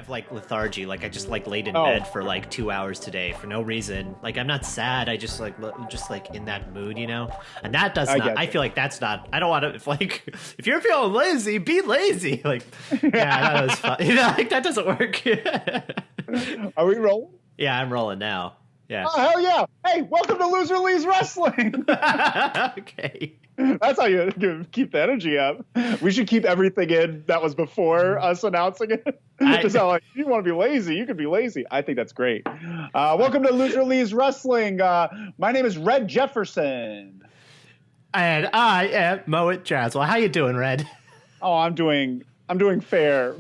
have like lethargy. Like I just like laid in Oh. bed for like 2 hours today for no reason. Like I'm not sad. I just like in that mood, you know. And that does not. I feel like that's not. I don't want to. Like if you're feeling lazy, be lazy. Like yeah, that was fun. You know, like that doesn't work. Are we rolling? Yeah, I'm rolling now. Yeah. Oh, hell yeah. Hey, welcome to Loser Leaves Wrestling. Okay. That's how you keep the energy up. We should keep everything in that was before us announcing it. Just how, like, you want to be lazy, you can be lazy. I think that's great. Welcome to Loser Leaves Wrestling. My name is Red Jefferson. And I am Mohit Jaswell. How you doing, Red? Oh, I'm doing fair.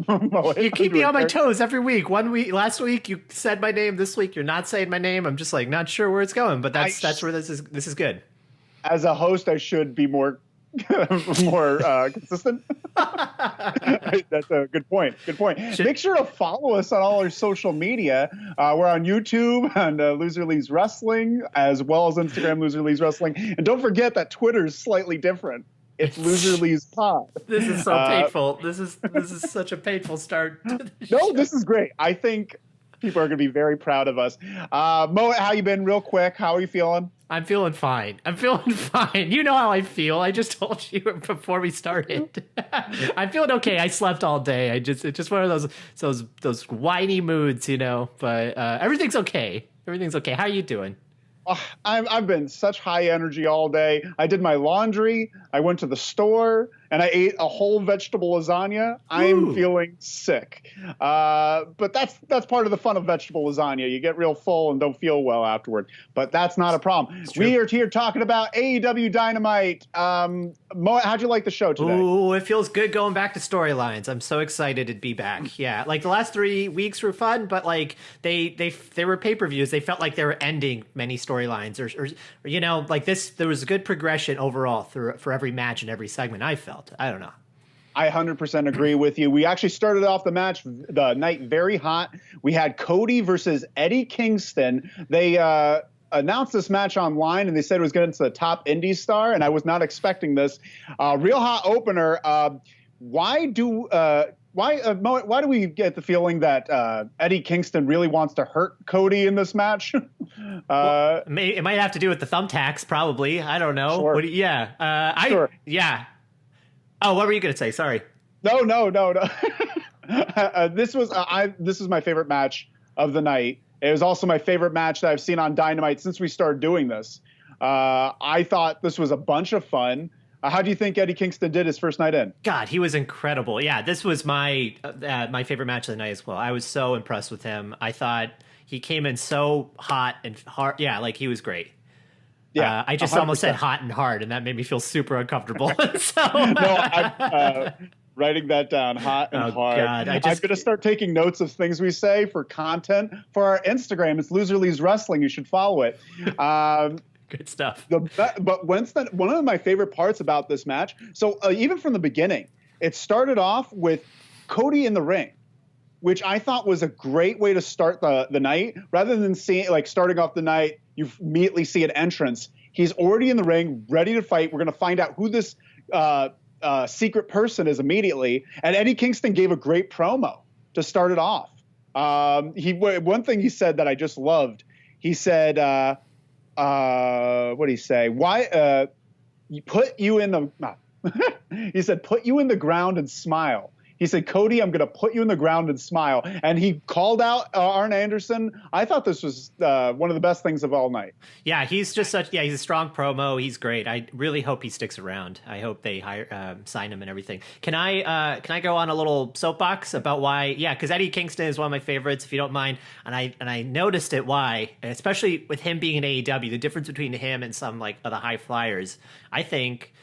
You keep me on my toes every week. Last week you said my name. This week you're not saying my name. I'm just like not sure where it's going, but that's where this is good. As a host, I should be more consistent. That's a good point. Make sure to follow us on all our social media. We're on YouTube and Loser Leaves Wrestling, as well as Instagram Loser Leaves Wrestling. And don't forget that Twitter is slightly different. It's Loser Leaves Pod. This is so painful. This is such a painful start. No, this is great. I think people are going to be very proud of us. Mo, how you been? Real quick, how are you feeling? I'm feeling fine. You know how I feel. I just told you before we started. I'm feeling okay. I slept all day. It's just one of those whiny moods, you know. But everything's okay. How are you doing? I've been such high energy all day. I did my laundry. I went to the store and I ate a whole vegetable lasagna. I'm feeling sick. But that's part of the fun of vegetable lasagna. You get real full and don't feel well afterward. But that's not a problem. We are here talking about AEW Dynamite. Mo, how'd you like the show today? Ooh, it feels good going back to storylines. I'm so excited to be back. Yeah, like the last 3 weeks were fun, but like they were pay-per-views. They felt like they were ending many storylines, or you know, like this. There was a good progression overall for every match and every segment. I felt. I don't know. I 100% agree with you. We actually started off the night very hot. We had Cody versus Eddie Kingston. They announced this match online, and they said it was going to the top indie star, and I was not expecting this. Real hot opener. Why do we get the feeling that Eddie Kingston really wants to hurt Cody in this match? Well, it might have to do with the thumbtacks, probably. I don't know. Sure. Sure. Yeah. Oh, what were you going to say? Sorry. No. This is my favorite match of the night. It was also my favorite match that I've seen on Dynamite since we started doing this. I thought this was a bunch of fun. How do you think Eddie Kingston did his first night in? God, he was incredible. Yeah, this was my favorite match of the night as well. I was so impressed with him. I thought he came in so hot and hard. Yeah, like he was great. Yeah, I just 100%. Almost said hot and hard, and that made me feel super uncomfortable. So no, I'm writing that down. Hot and hard. God, I'm going to start taking notes of things we say for content for our Instagram. It's Loser Leaves Wrestling. You should follow it. Good stuff. But one of my favorite parts about this match, so even from the beginning, it started off with Cody in the ring, which I thought was a great way to start the night. Rather than starting off the night, you immediately see an entrance. He's already in the ring, ready to fight. We're going to find out who this secret person is immediately. And Eddie Kingston gave a great promo to start it off. One thing he said that I just loved. He said, what did he say? Why put you in the he said, put you in the ground and smile. He said, Cody, I'm going to put you in the ground and smile. And he called out Arn Anderson. I thought this was one of the best things of all night. Yeah, he's just he's a strong promo. He's great. I really hope he sticks around. I hope they sign him and everything. Can I go on a little soapbox about why? Yeah, because Eddie Kingston is one of my favorites, if you don't mind. And I noticed it why, especially with him being in AEW, the difference between him and some like of the high flyers. I think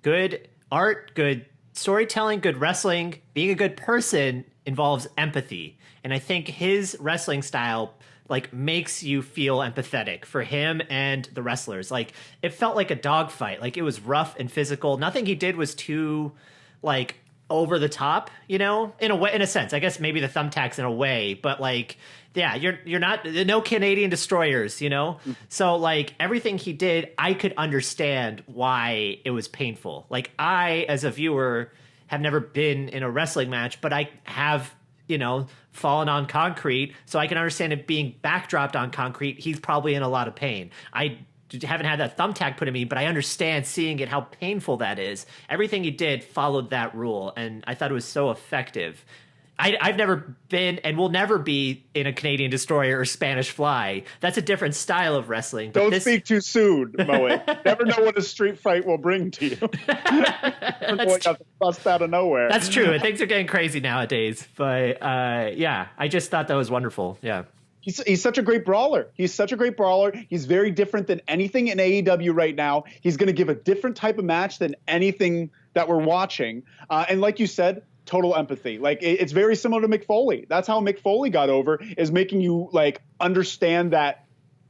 good art, good storytelling, good wrestling, being a good person involves empathy. And I think his wrestling style like makes you feel empathetic for him and the wrestlers. Like it felt like a dogfight. Like it was rough and physical. Nothing he did was too like over the top, you know, in a sense. I guess maybe the thumbtacks in a way, but like, yeah, you're not, no Canadian destroyers, you know? So like everything he did, I could understand why it was painful. Like I, as a viewer, have never been in a wrestling match, but I have, you know, fallen on concrete, so I can understand it being backdropped on concrete. He's probably in a lot of pain. I haven't had that thumbtack put in me, but I understand seeing it, how painful that is. Everything he did followed that rule, and I thought it was so effective. I've never been and will never be in a Canadian Destroyer or Spanish Fly. That's a different style of wrestling. But Don't speak too soon, Mohit. Never know what a street fight will bring to you. Got bust out of nowhere. That's true. Things are getting crazy nowadays. But yeah, I just thought that was wonderful. Yeah. He's such a great brawler. He's such a great brawler. He's very different than anything in AEW right now. He's going to give a different type of match than anything that we're watching. And like you said, total empathy. Like it's very similar to Mick Foley. That's how Mick Foley got over, is making you like understand that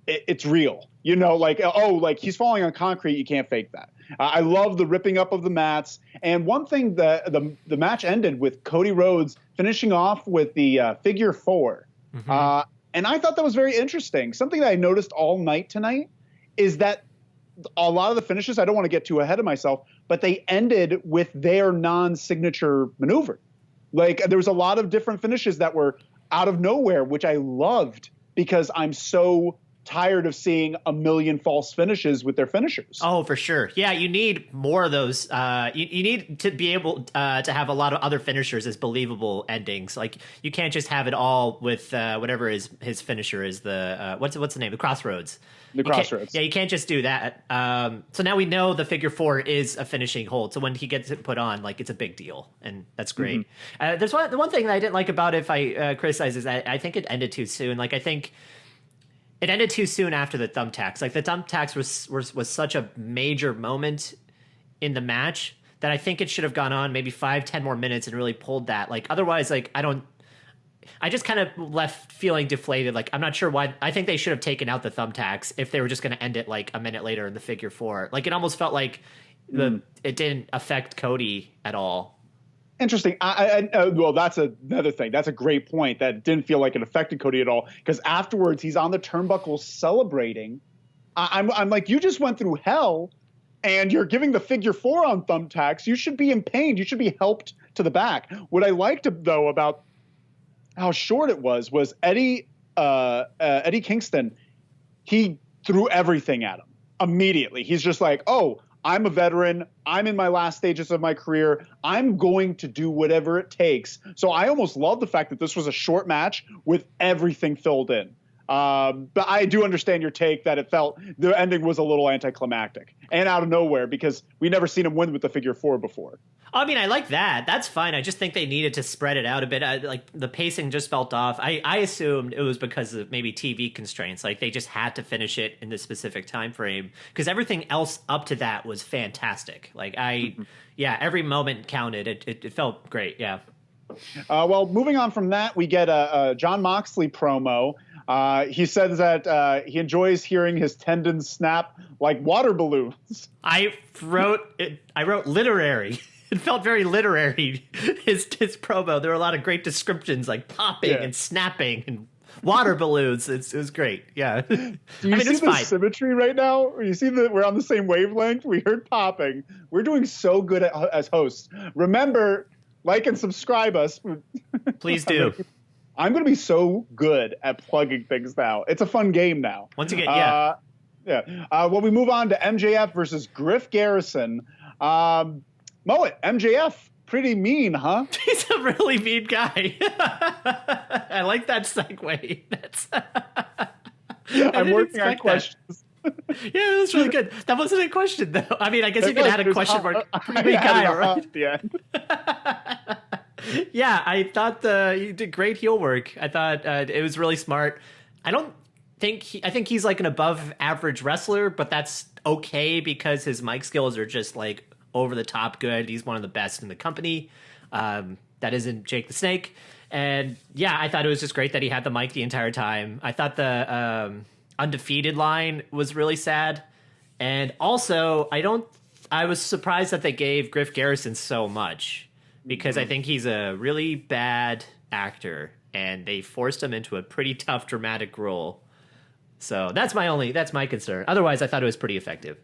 it's real. You know, like, oh, like he's falling on concrete. You can't fake that. I love the ripping up of the mats. And one thing, the match ended with Cody Rhodes finishing off with the figure 4. Mm-hmm. And I thought that was very interesting. Something that I noticed all night tonight is that a lot of the finishes, I don't want to get too ahead of myself, but they ended with their non-signature maneuver. Like there was a lot of different finishes that were out of nowhere, which I loved because I'm so tired of seeing a million false finishes with their finishers. Oh, for sure. Yeah, you need more of those. You need to be able to have a lot of other finishers as believable endings. Like you can't just have it all with whatever his finisher is. The what's the name? The Crossroads. The Crossroads. Yeah, you can't just do that. So now we know the figure 4 is a finishing hold. So when he gets it put on, like it's a big deal, and that's great. Mm-hmm. There's the one thing that I didn't like about it, if I criticize, is that I think it ended too soon. Like I think it ended too soon after the thumbtacks. Like the thumbtacks was such a major moment in the match that I think it should have gone on maybe 5-10 more minutes and really pulled that. Like otherwise, like I just kind of left feeling deflated. Like I'm not sure why. I think they should have taken out the thumbtacks if they were just going to end it like a minute later in the figure 4. Like it almost felt like it didn't affect Cody at all. Interesting. Well, that's another thing. That's a great point. That didn't feel like it affected Cody at all, because afterwards he's on the turnbuckle celebrating. I'm like, you just went through hell, and you're giving the figure 4 on thumbtacks. You should be in pain. You should be helped to the back. What I liked though about how short it was Eddie Kingston. He threw everything at him immediately. He's just like, oh, I'm a veteran. I'm in my last stages of my career. I'm going to do whatever it takes. So I almost love the fact that this was a short match with everything filled in. But I do understand your take that it felt the ending was a little anticlimactic and out of nowhere, because we never seen him win with the figure 4 before. I mean, I like that. That's fine. I just think they needed to spread it out a bit. Like the pacing just felt off. I assumed it was because of maybe TV constraints. Like they just had to finish it in this specific time frame, because everything else up to that was fantastic. Like yeah, every moment counted. It felt great. Yeah. Well, moving on from that, we get a Jon Moxley promo. He says that he enjoys hearing his tendons snap like water balloons. I wrote literary. It felt very literary, his promo. There were a lot of great descriptions, like popping and snapping and water balloons. It was great. Yeah. Do you see the symmetry right now? You see that we're on the same wavelength? We heard popping. We're doing so good as hosts. Remember, like and subscribe us. Please do. I'm going to be so good at plugging things now. It's a fun game now. Once again, well, we move on to MJF versus Griff Garrison. Mohit, MJF, pretty mean, huh? He's a really mean guy. I like that segue. I'm working on questions. Yeah, it was really good. That wasn't a question, though. I mean, I guess you could add a question mark. Pretty mean guy, right? At the end. Yeah, I thought you did great heel work. I thought it was really smart. I think he's like an above average wrestler, but that's okay because his mic skills are just like over the top good. He's one of the best in the company. That isn't Jake the Snake. And yeah, I thought it was just great that he had the mic the entire time. I thought the undefeated line was really sad. And also, I was surprised that they gave Griff Garrison so much, because I think he's a really bad actor and they forced him into a pretty tough dramatic role. So that's my concern. Otherwise, I thought it was pretty effective.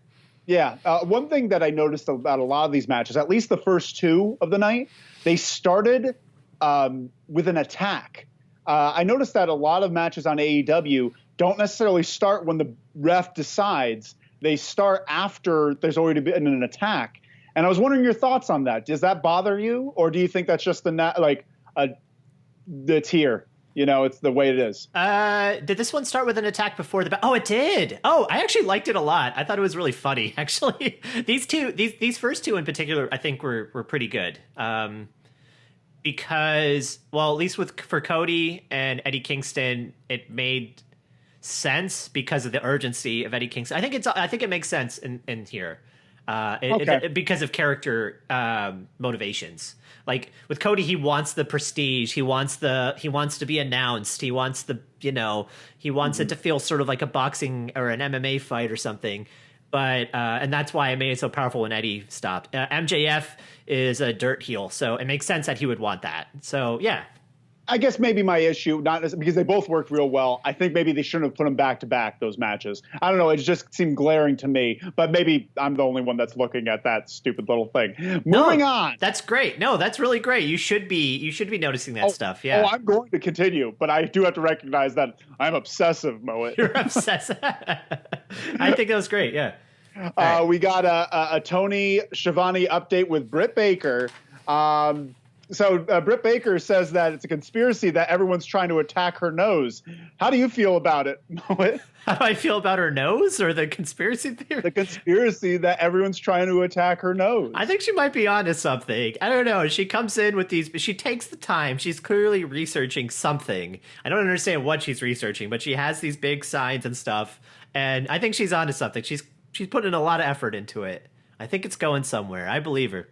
Yeah. One thing that I noticed about a lot of these matches, at least the first 2 of the night, they started with an attack. I noticed that a lot of matches on AEW don't necessarily start when the ref decides. They start after there's already been an attack. And I was wondering your thoughts on that. Does that bother you, or do you think that's just the tier? You know, it's the way it is. Did this one start with an attack before the? Oh, it did. Oh, I actually liked it a lot. I thought it was really funny. Actually, these first two in particular, I think were pretty good. Because, well, at least for Cody and Eddie Kingston, it made sense because of the urgency of Eddie Kingston. I think it makes sense in here. Because of character motivations. Like with Cody, he wants the prestige. He wants to be announced. He wants he wants it to feel sort of like a boxing or an MMA fight or something. But and that's why it made it so powerful when Eddie stopped. MJF is a dirt heel, so it makes sense that he would want that. So yeah. I guess maybe my issue, not because they both worked real well. I think maybe they shouldn't have put them back to back, those matches. I don't know. It just seemed glaring to me, but maybe I'm the only one that's looking at that stupid little thing. Moving on. That's great. No, that's really great. You should be noticing that stuff. Yeah. Oh, I'm going to continue, but I do have to recognize that I'm obsessive, Mohit. You're obsessive. I think that was great. Yeah. We got a Tony Schiavone update with Britt Baker. So Britt Baker says that it's a conspiracy that everyone's trying to attack her nose. How do you feel about it, Mohit? How do I feel about her nose or the conspiracy theory? The conspiracy that everyone's trying to attack her nose. I think she might be onto something. I don't know. She comes in with these, she takes the time. She's clearly researching something. I don't understand what she's researching, but she has these big signs and stuff. And I think she's onto something. She's putting a lot of effort into it. I think it's going somewhere. I believe her.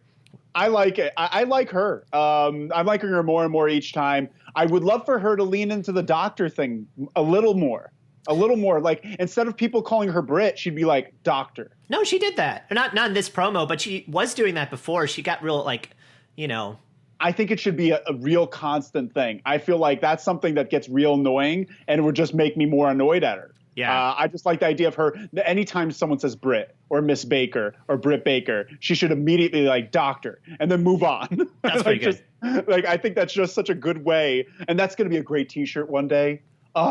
I like it. I like her. I'm liking her more and more each time. I would love for her to lean into the doctor thing a little more. Like, instead of people calling her Britt, she'd be like, doctor. No, she did that. Not in this promo, but she was doing that before. She got real, I think it should be a real constant thing. I feel like that's something that gets real annoying, and it would just make me more annoyed at her. Yeah. I just like the idea of her. Anytime someone says Britt or Miss Baker or Britt Baker, she should immediately doctor and then move on. That's pretty good. I think that's just such a good way. And that's going to be a great T-shirt one day.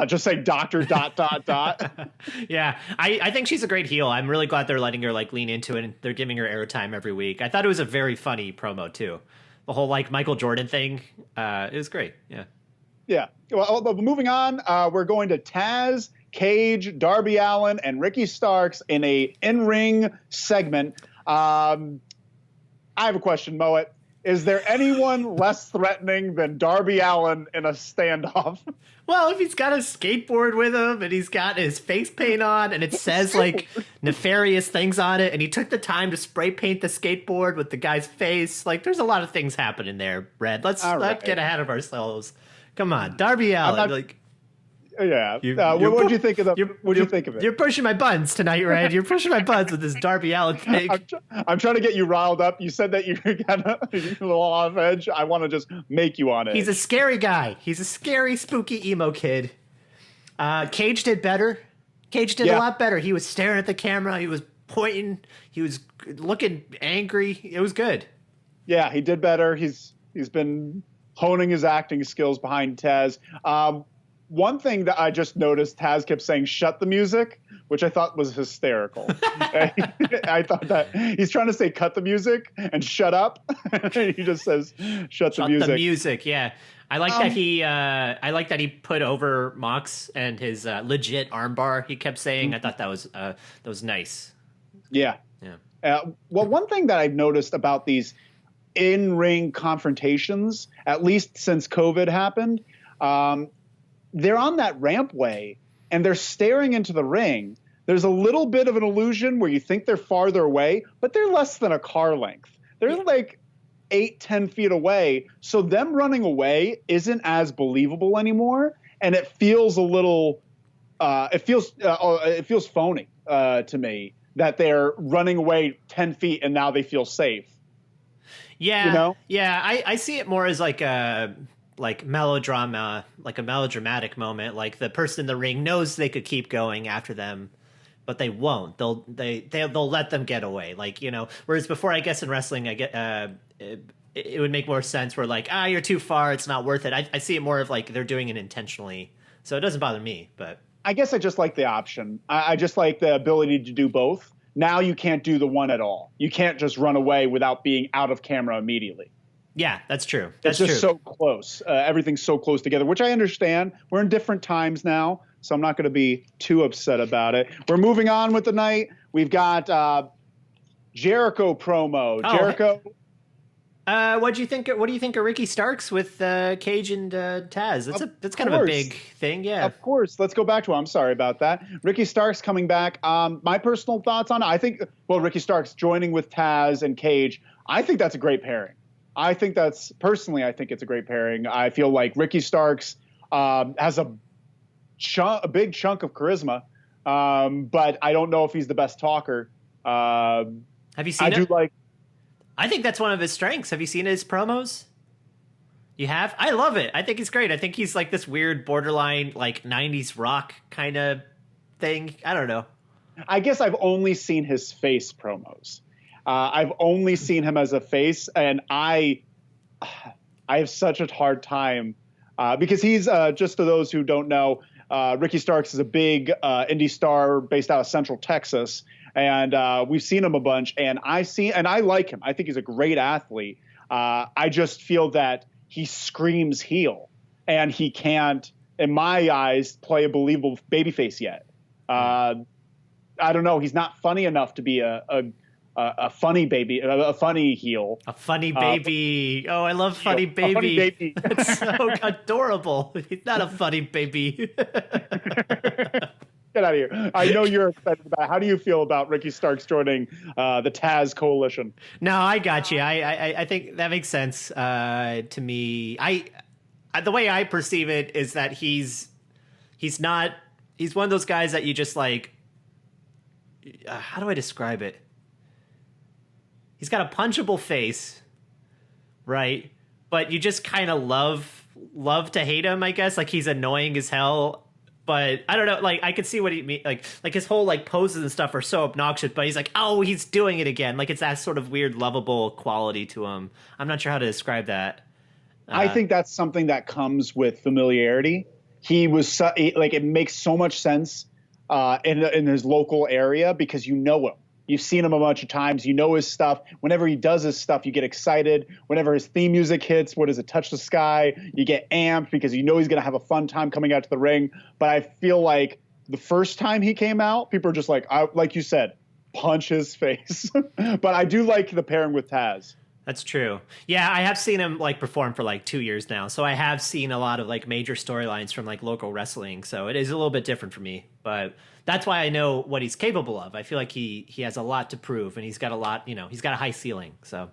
Just say doctor ... Yeah. I think she's a great heel. I'm really glad they're letting her lean into it and they're giving her airtime every week. I thought it was a very funny promo too. The whole Michael Jordan thing. It was great. Yeah. Yeah. Well, moving on, we're going to Taz, Cage, Darby Allin, and Ricky Starks in a in-ring segment. I have a question, Mohit. Is there anyone less threatening than Darby Allin in a standoff? Well, if he's got a skateboard with him and he's got his face paint on and it says nefarious things on it and he took the time to spray paint the skateboard with the guy's face, there's a lot of things happening there, Brad. Let's get ahead of ourselves. Come on, Darby Allin. Yeah. What did you think of that? What did you think of it? You're pushing my buttons tonight, Red. You're pushing my buttons with this Darby Allin thing. I'm trying to get you riled up. You said that you're kind of a little off edge. I want to just make you on it. He's a scary guy. He's a scary, spooky emo kid. Cage did better. Cage did a lot better. He was staring at the camera. He was pointing. He was looking angry. It was good. Yeah, he did better. He's been honing his acting skills behind Taz. One thing that I just noticed, Taz kept saying, shut the music, which I thought was hysterical. I thought that he's trying to say cut the music and shut up. He just says, shut the music. The music, yeah. I like that he put over Mox and his legit armbar he kept saying. I thought that was nice. Yeah. Yeah. Well, one thing that I've noticed about these in-ring confrontations, at least since COVID happened, they're on that rampway and they're staring into the ring. There's a little bit of an illusion where you think they're farther away, but they're less than a car length. They're 8-10 feet away. So them running away isn't as believable anymore. And it feels a little, it feels phony to me that they're running away 10 feet and now they feel safe. Yeah. Yeah. I see it more as melodrama, a melodramatic moment. The person in the ring knows they could keep going after them, but they won't. They'll let them get away. Whereas before, I guess in wrestling, it would make more sense where like, you're too far, it's not worth it. I see it more of like they're doing it intentionally. So it doesn't bother me, but I guess I just like the option. I just like the ability to do both. Now you can't do the one at all. You can't just run away without being out of camera immediately. Yeah, that's true. It's just so close. Everything's so close together, which I understand. We're in different times now, so I'm not going to be too upset about it. We're moving on with the night. We've got Jericho promo. Jericho. What do you think of Ricky Starks with Cage and Taz? That's kind of a big thing, yeah. Of course. Let's go back to it. I'm sorry about that. Ricky Starks coming back. My personal thoughts on it, I think, Ricky Starks joining with Taz and Cage, I think that's a great pairing. I think it's a great pairing. I feel like Ricky Starks has a big chunk of charisma, but I don't know if he's the best talker. Have you seen it? I think that's one of his strengths. Have you seen his promos? You have? I love it. I think he's great. I think he's like this weird borderline like 90s rock kind of thing. I don't know. I guess I've only seen his face promos. I've only seen him as a face, and I have such a hard time because he's just to those who don't know, Ricky Starks is a big indie star based out of Central Texas. And we've seen him a bunch, and I like him. I think he's a great athlete. I just feel that he screams heel, and he can't, in my eyes, play a believable babyface yet. I don't know. He's not funny enough to be a funny baby, a funny heel. A funny baby. I love funny baby. A funny baby. It's so adorable. He's not a funny baby. Get out of here. I know you're excited about it. How do you feel about Ricky Starks joining the Taz coalition? No, I got you. I think that makes sense to me. The way I perceive it is that he's one of those guys that you just like, how do I describe it? He's got a punchable face, right? But you just kind of love to hate him, I guess. Like he's annoying as hell. But I don't know, like I could see what he mean, like his whole like poses and stuff are so obnoxious. But he's like, oh, he's doing it again. Like it's that sort of weird, lovable quality to him. I'm not sure how to describe that. I think that's something that comes with familiarity. He was like it makes so much sense in his local area because you know him. You've seen him a bunch of times. You know his stuff. Whenever he does his stuff, you get excited. Whenever his theme music hits, what is it, Touch the Sky, you get amped because you know he's going to have a fun time coming out to the ring. But I feel like the first time he came out, people are just like you said, punch his face. But I do like the pairing with Taz. That's true. Yeah, I have seen him like perform for like 2 years now. So I have seen a lot of like major storylines from like local wrestling. So it is a little bit different for me. But that's why I know what he's capable of. I feel like he has a lot to prove, and he's got a lot, he's got a high ceiling. So,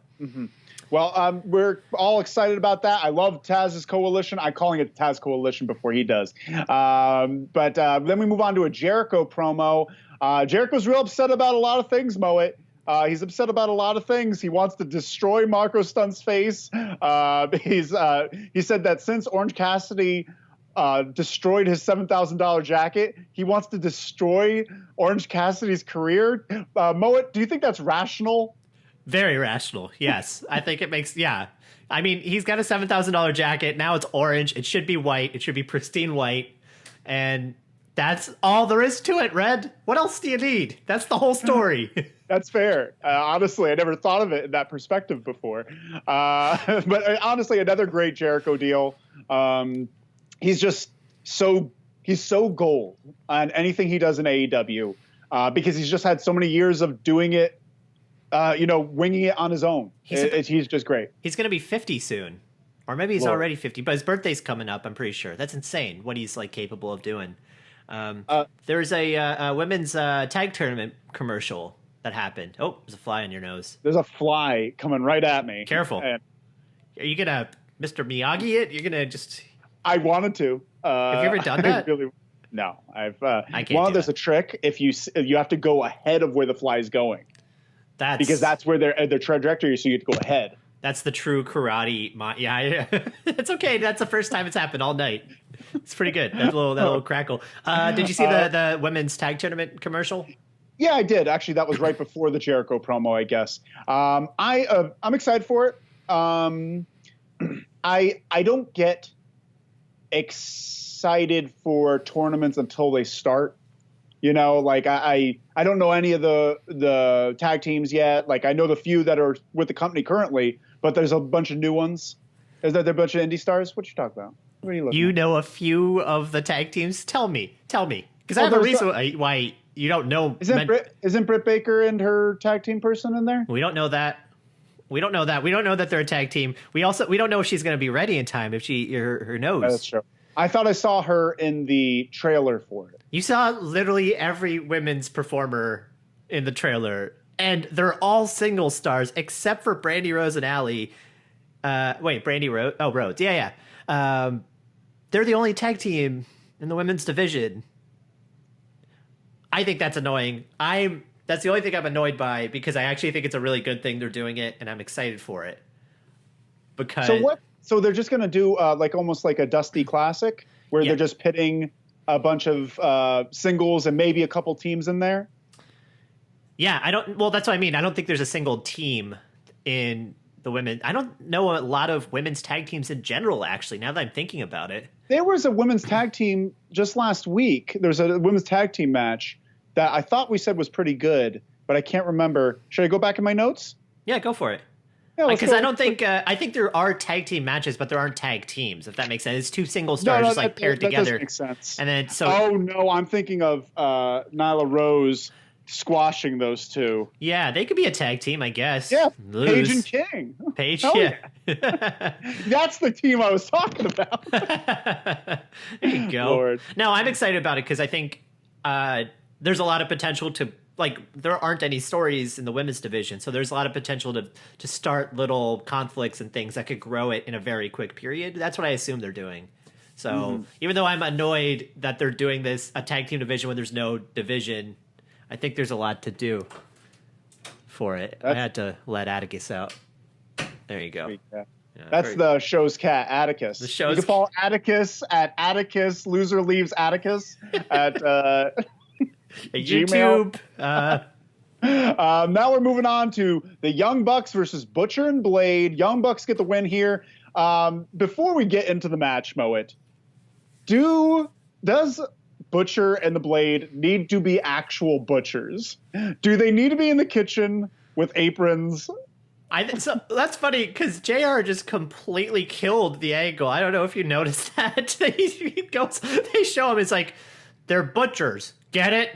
Well, we're all excited about that. I love Taz's coalition. I'm calling it Taz coalition before he does. But then we move on to a Jericho promo. Jericho's real upset about a lot of things, Mohit. He's upset about a lot of things. He wants to destroy Marco Stunt's face. He said that since Orange Cassidy destroyed his $7,000 jacket, he wants to destroy Orange Cassidy's career. Mohit, do you think that's rational? Very rational, yes. I think it makes, yeah. I mean, he's got a $7,000 jacket. Now it's orange. It should be white. It should be pristine white. And that's all there is to it, Red. What else do you need? That's the whole story. That's fair. Honestly, I never thought of it in that perspective before. But honestly, another great Jericho deal. He's just he's so gold on anything he does in AEW because he's just had so many years of doing it, winging it on his own. He's just great. He's going to be 50 soon. Or maybe he's already 50, but his birthday's coming up, I'm pretty sure. That's insane what he's like capable of doing. There's a women's tag tournament commercial that happened. Oh, there's a fly on your nose. There's a fly coming right at me. Careful. Are you going to Mr. Miyagi it? You're going to just... I wanted to. Have you ever done that? No. I can't there's a trick. If you have to go ahead of where the fly is going. Because that's where their trajectory, so you have to go ahead. That's the true karate. Yeah, it's okay. That's the first time it's happened all night. It's pretty good. That little crackle. Did you see the women's tag tournament commercial? Yeah, I did. Actually, that was right before the Jericho promo, I guess. I'm excited for it. I don't get excited for tournaments until they start. You know, like I don't know any of the tag teams yet. Like I know the few that are with the company currently, but there's a bunch of new ones. Is there a bunch of indie stars? What you talking about? What are you looking You at? know a few of the tag teams? Tell me. Because I have a reason why you don't know. Isn't Britt Baker and her tag team person in there? We don't know that. We don't know that they're a tag team. We don't know if she's going to be ready in time, if her nose. That's true. I thought I saw her in the trailer for it. You saw literally every women's performer in the trailer, and they're all single stars except for Brandy Rose and Allie. Brandy Rose. Oh, Rhodes. Yeah. They're the only tag team in the women's division. I think that's annoying. That's the only thing I'm annoyed by, because I actually think it's a really good thing they're doing it, and I'm excited for it. Because So they're just going to do almost like a Dusty Classic, where they're just pitting a bunch of singles and maybe a couple teams in there? Yeah, well, that's what I mean. I don't think there's a single team in the women. I don't know a lot of women's tag teams in general, actually, now that I'm thinking about it. There was a women's tag team just last week. There's a women's tag team match that I thought we said was pretty good, but I can't remember. Should I go back in my notes? Yeah, go for it. Yeah, because I don't think I think there are tag team matches, but there aren't tag teams. If that makes sense, it's two single stars paired together. That makes sense. And then Oh no, I'm thinking of Nyla Rose squashing those two. Yeah, they could be a tag team, I guess. Yeah, Paige and King. Paige, yeah. That's the team I was talking about. There you go. Lord. No, I'm excited about it because I think there's a lot of potential to. Like, there aren't any stories in the women's division, so there's a lot of potential to start little conflicts and things that could grow it in a very quick period. That's what I assume they're doing. So even though I'm annoyed that they're doing a tag team division when there's no division, I think there's a lot to do for it. I had to let Atticus out. There you go. Yeah, that's the show's cat, Atticus. The show's you can follow Atticus at Atticus. Loser leaves Atticus at YouTube. Now we're moving on to the Young Bucks versus Butcher and Blade. Young Bucks get the win here. Before we get into the match, Mohit, does Butcher and the Blade need to be actual butchers? Do they need to be in the kitchen with aprons? So that's funny because JR just completely killed the angle. I don't know if you noticed that. They show him, it's like, they're butchers. Get it?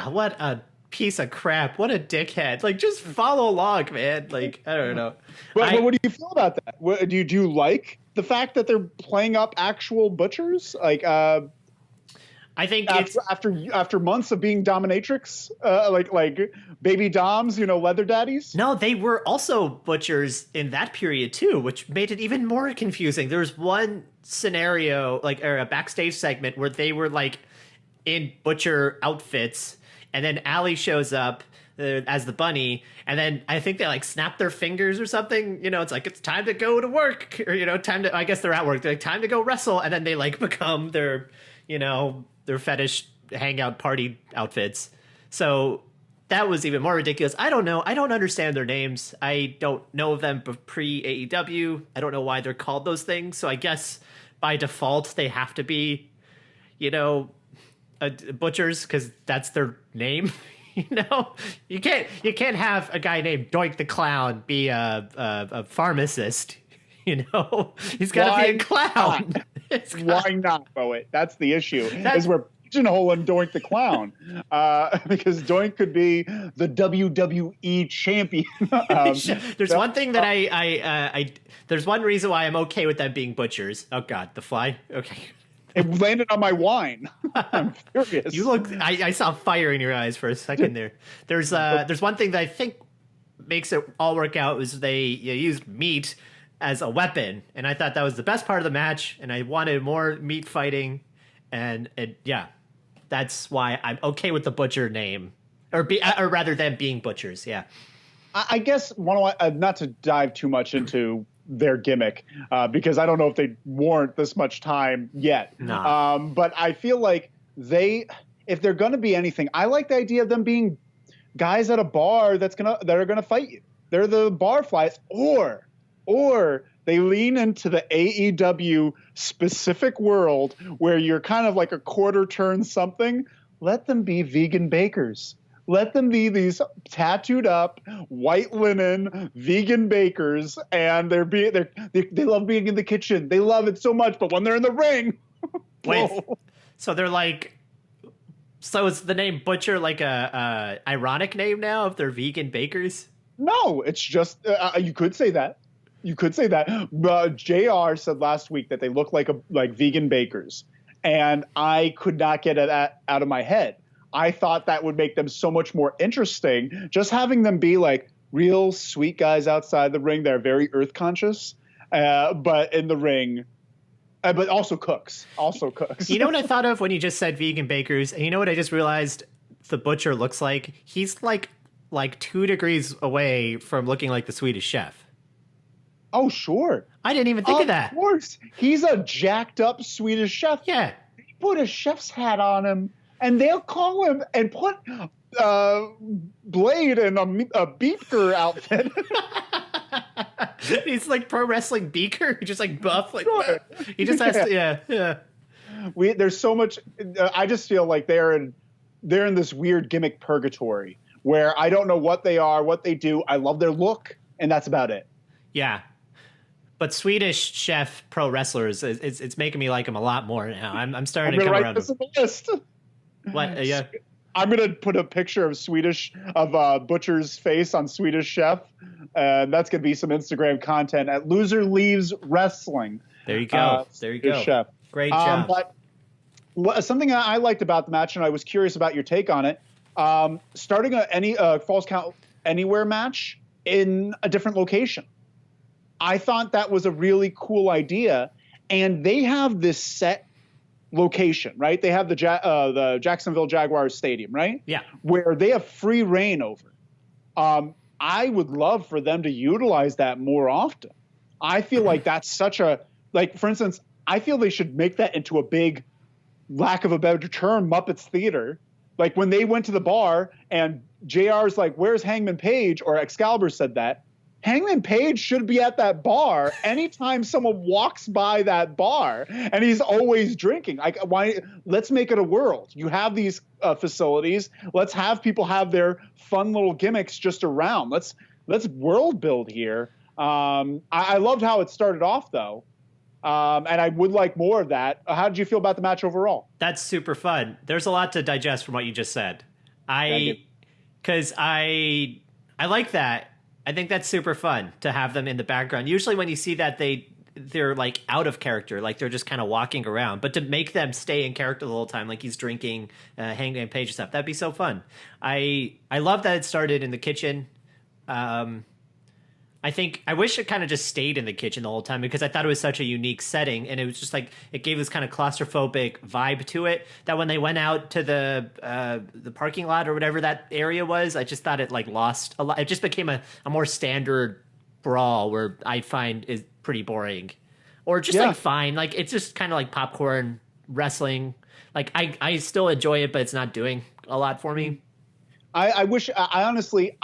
What a piece of crap. What a dickhead. Like, just follow along, man. Like, I don't know. But what do you feel about that? Do you like the fact that they're playing up actual butchers? Like, I think after months of being dominatrix, like baby doms, leather daddies. No, they were also butchers in that period too, which made it even more confusing. There was one scenario, or a backstage segment, where they were like in butcher outfits, and then Allie shows up as the bunny, and then I think they like snap their fingers or something. It's like, it's time to go to work, or time to. I guess they're at work. They're like, time to go wrestle, and then they like become their fetish hangout party outfits. So that was even more ridiculous. I don't know. I don't understand their names. I don't know them pre AEW. I don't know why they're called those things. So I guess by default they have to be, butchers because that's their name. You can't have a guy named Doink the Clown be a pharmacist. He's got to be a clown. Why not, Mohit? That's the issue. Is we're pigeonholing Doink the Clown because Doink could be the WWE champion. There's one thing that there's one reason why I'm okay with them being butchers. Oh God, the fly. Okay. It landed on my wine. I'm furious. You look. I saw fire in your eyes for a second there. There's one thing that I think makes it all work out was they used meat as a weapon, and I thought that was the best part of the match, and I wanted more meat fighting, and that's why I'm okay with the butcher name, or rather than being butchers. Yeah, I guess not to dive too much into their gimmick because I don't know if they warrant this much time yet. No. But I feel like if they're going to be anything, I like the idea of them being guys at a bar that are going to fight you. They're the bar flies, or or they lean into the AEW specific world where you're kind of like a quarter turn something. Let them be vegan bakers. Let them be these tattooed up, white linen, vegan bakers, and they love being in the kitchen. They love it so much, but when they're in the ring, wait, so they're like, so is the name Butcher like a ironic name now if they're vegan bakers? No, it's just you could say that. You could say that. JR said last week that they look like vegan bakers, and I could not get that out of my head. I thought that would make them so much more interesting. Just having them be like real sweet guys outside the ring. They're very earth conscious, but in the ring, but also cooks. You know what I thought of when you just said vegan bakers? And you know what I just realized the Butcher looks like? He's like 2 degrees away from looking like the Swedish Chef. Oh, sure. I didn't even think of that. Of course. He's a jacked up Swedish chef. Yeah. They put a chef's hat on him, and they'll call him and put Blade in a beaker outfit. He's like pro wrestling beaker. He's just like buff. Like sure. He just has to, yeah. There's so much. I just feel like they're in this weird gimmick purgatory where I don't know what they are, what they do. I love their look, and that's about it. Yeah. But Swedish Chef pro wrestlers, it's making me like them a lot more now. I'm starting to come around. I'm going to write this on the list. What? Yeah. I'm going to put a picture of Butcher's face on Swedish Chef. That's going to be some Instagram content at Loser Leaves Wrestling. There you go. Chef. Great job. But something I liked about the match, and I was curious about your take on it, starting any Falls Count Anywhere match in a different location. I thought that was a really cool idea, and they have this set location, right? They have the Jacksonville Jaguars Stadium, right? Yeah. Where they have free reign over. I would love for them to utilize that more often. I feel like that's such a, like, for instance, I feel they should make that into a big, lack of a better term, Muppets Theater. Like when they went to the bar and JR's like, where's Hangman Page? Or Excalibur said that. Hangman Page should be at that bar anytime someone walks by that bar, and he's always drinking. Like, why? Let's make it a world. You have these facilities. Let's have people have their fun little gimmicks just around. Let's world build here. I loved how it started off, though, and I would like more of that. How did you feel about the match overall? That's super fun. There's a lot to digest from what you just said. Because I like that. I think that's super fun to have them in the background. Usually when you see that, they're like out of character, like they're just kind of walking around. But to make them stay in character the whole time, like he's drinking Hangman Page and stuff, that'd be so fun. I love that it started in the kitchen. I wish it kind of just stayed in the kitchen the whole time because I thought it was such a unique setting, and it was just like it gave this kind of claustrophobic vibe to it that when they went out to the parking lot or whatever that area was, I just thought it like lost a lot. It just became a more standard brawl where I find is pretty boring, or just like fine, like it's just kind of like popcorn wrestling. Like I still enjoy it, but it's not doing a lot for me. I honestly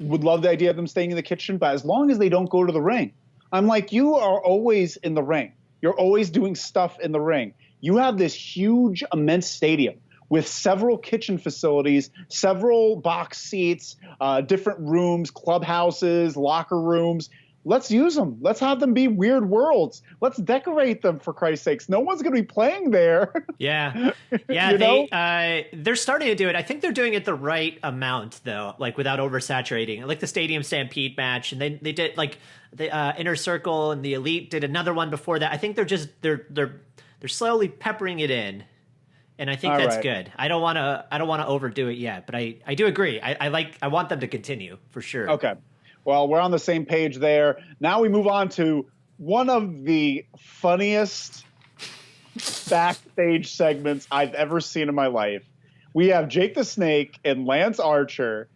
would love the idea of them staying in the kitchen, but as long as they don't go to the ring. I'm like, you are always in the ring. You're always doing stuff in the ring. You have this huge, immense stadium with several kitchen facilities, several box seats, different rooms, clubhouses, locker rooms. Let's use them. Let's have them be weird worlds. Let's decorate them, for Christ's sakes. No one's going to be playing there. Yeah. They're starting to do it. I think they're doing it the right amount, though, like without oversaturating. Like the Stadium Stampede match, and they did like the Inner Circle and the Elite did another one before that. I think they're slowly peppering it in, and I think that's good. I don't want to overdo it yet, but I do agree. I want them to continue for sure. Okay. Well, we're on the same page there. Now we move on to one of the funniest backstage segments I've ever seen in my life. We have Jake the Snake and Lance Archer.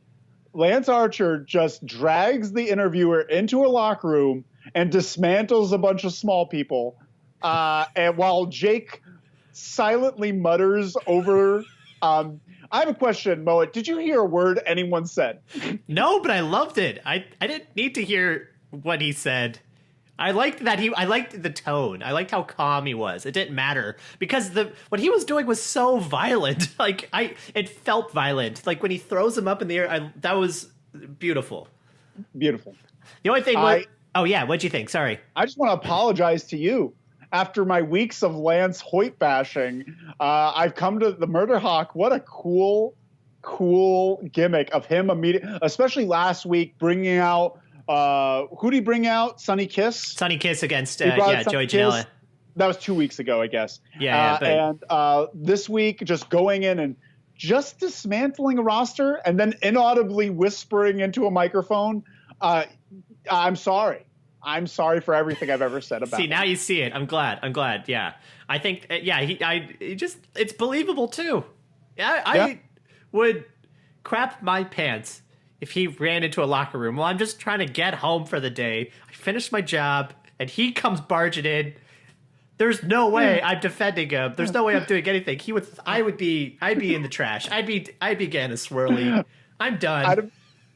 Lance Archer just drags the interviewer into a locker room and dismantles a bunch of small people. And while Jake silently mutters over... I have a question, Mohit. Did you hear a word anyone said? No, but I loved it. I didn't need to hear what he said. I liked that I liked the tone. I liked how calm he was. It didn't matter because what he was doing was so violent. Like it felt violent. Like when he throws him up in the air, that was beautiful. Beautiful. The only thing oh yeah, what'd you think? Sorry. I just want to apologize to you. After my weeks of Lance Hoyt bashing, I've come to the Murder Hawk. What a cool gimmick of him especially last week bringing out who'd he bring out? Sonny Kiss? Sonny Kiss against Joey Janela. That was 2 weeks ago, I guess. And this week just going in and just dismantling a roster and then inaudibly whispering into a microphone. I'm sorry. I'm sorry for everything I've ever said about See, now you see it. I'm glad. Yeah. I think, it's believable too. I would crap my pants if he ran into a locker room. Well, I'm just trying to get home for the day. I finished my job and he comes barging in. There's no way I'm defending him. There's no way I'm doing anything. I'd be in the trash. I'd be getting a swirly. I'm done.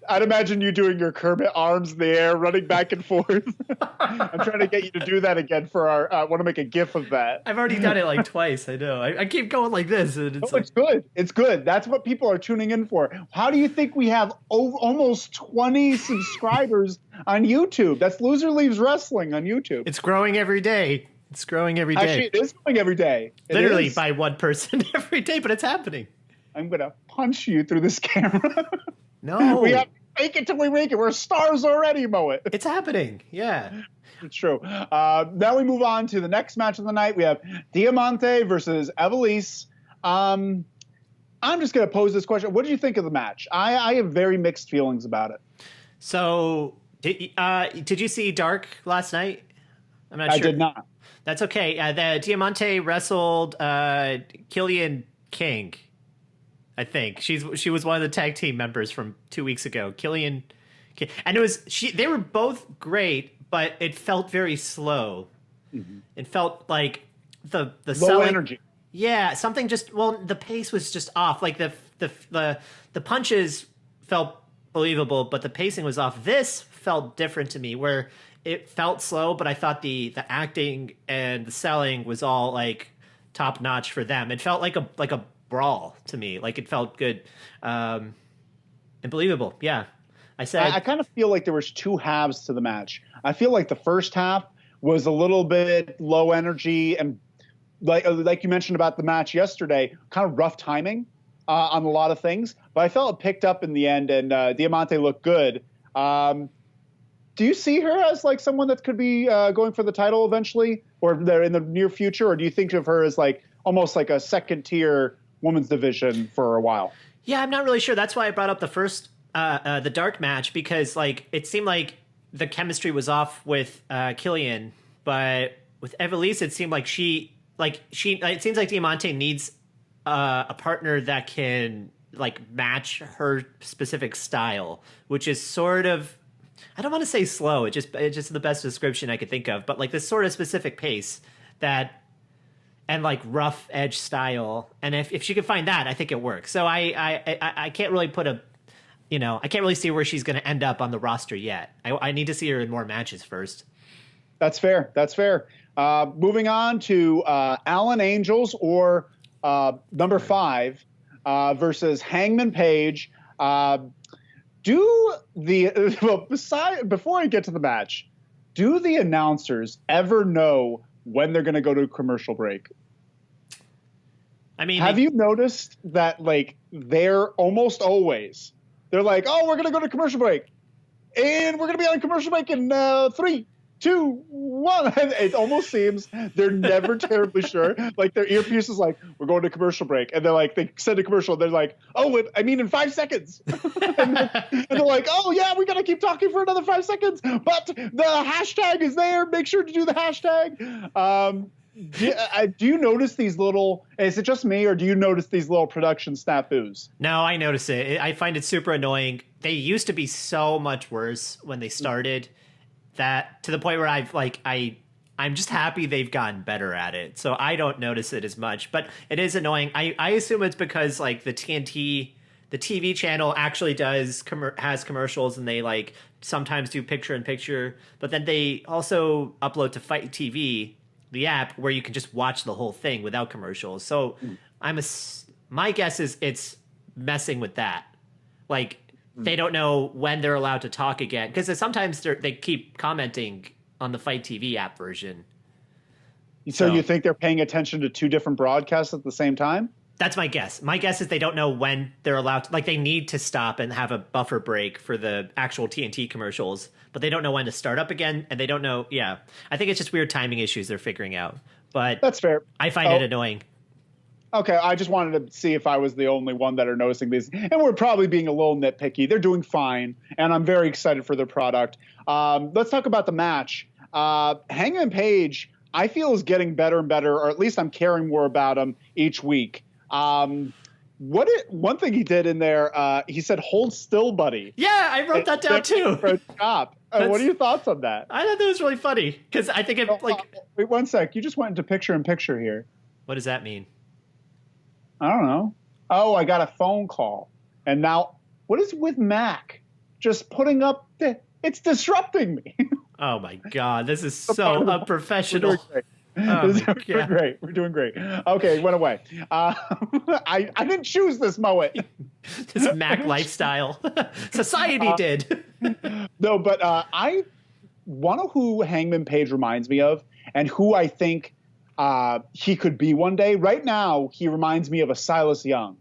I'd imagine you doing your Kermit arms in the air, running back and forth. I'm trying to get you to do that again for our. I want to make a GIF of that. I've already done it like twice. I know. I keep going like this. And it's good. It's good. That's what people are tuning in for. How do you think we have almost 20 subscribers on YouTube? That's Loser Leaves Wrestling on YouTube. It's growing every day. Actually, it is growing every day. Literally by one person every day, but it's happening. I'm going to punch you through this camera. No. We have to make it till we make it. We're stars already, Mohit. It's happening. Yeah. It's true. Now we move on to the next match of the night. We have Diamante versus Ivelisse. I'm just going to pose this question. What did you think of the match? I have very mixed feelings about it. So, did you see Dark last night? I'm not sure. I did not. That's okay. The Diamante wrestled Killian King. I think she was one of the tag team members from 2 weeks ago. Killian, and they were both great, but it felt very slow. Mm-hmm. It felt like the low selling, energy. Yeah, something the pace was just off. Like the punches felt believable, but the pacing was off. This felt different to me, where it felt slow, but I thought the acting and the selling was all like top notch for them. It felt like a brawl to me. Like it felt good and believable. Yeah. I kind of feel like there was two halves to the match. I feel like the first half was a little bit low energy and like you mentioned about the match yesterday, kind of rough timing on a lot of things, but I felt it picked up in the end and Diamante looked good. Do you see her as like someone that could be going for the title eventually or they're in the near future? Or do you think of her as like almost like a second tier women's division for a while? Yeah, I'm not really sure. That's why I brought up the first, the Dark match, because like it seemed like the chemistry was off with Killian, but with Ivelisse, it seemed like it seems like Diamante needs a partner that can like match her specific style, which is sort of, I don't want to say slow. It's just the best description I could think of, but like this sort of specific pace and like rough edge style. And if she could find that, I think it works. So I can't really I can't really see where she's going to end up on the roster yet. I need to see her in more matches first. That's fair. Moving on to Allin Angels or number 5 versus Hangman Page. Before I get to the match, do the announcers ever know when they're going to go to a commercial break? I mean, have you noticed that like they're almost always, they're like, oh, we're going to go to commercial break and we're going to be on commercial break in 3, 2, 1. It almost seems they're never terribly sure. Like their earpiece is like, we're going to commercial break. And they're like, they send a commercial. They're like, oh, in 5 seconds. and they're like, oh yeah, we got to keep talking for another 5 seconds. But the hashtag is there. Make sure to do the hashtag. Do you notice these little, is it just me or do you notice these little production snafus? No, I notice it. I find it super annoying. They used to be so much worse when they started. That to the point where I'm just happy they've gotten better at it. So I don't notice it as much, but it is annoying. I assume it's because like the TNT the TV channel actually has commercials, and they like sometimes do picture in picture, but then they also upload to Fight TV, the app, where you can just watch the whole thing without commercials. So my guess is it's messing with that. Like they don't know when they're allowed to talk again, because sometimes they keep commenting on the Fight TV app version. So you think they're paying attention to two different broadcasts at the same time? That's my guess. My guess is they don't know when they're allowed to, like they need to stop and have a buffer break for the actual TNT commercials, but they don't know when to start up again, and they don't know. Yeah. I think it's just weird timing issues they're figuring out, but that's fair. I find it annoying. Okay. I just wanted to see if I was the only one that are noticing these, and we're probably being a little nitpicky. They're doing fine, and I'm very excited for their product. Let's talk about the match. Hangman Page, I feel, is getting better and better, or at least I'm caring more about him each week. One thing he did in there, he said, "Hold still, buddy." Yeah, I wrote that down too. For a chop. What are your thoughts on that? I thought that was really funny, because I think wait 1 sec. You just went into picture in picture here. What does that mean? I don't know. Oh, I got a phone call, and now what is with Mac? Just putting up it's disrupting me. Oh my God, this is so unprofessional. We're doing great. Okay, it went away. I didn't choose this, Mohit. This Mac lifestyle. Society did. No, but one of who Hangman Page reminds me of, and who I think he could be one day. Right now, he reminds me of a Silas Young.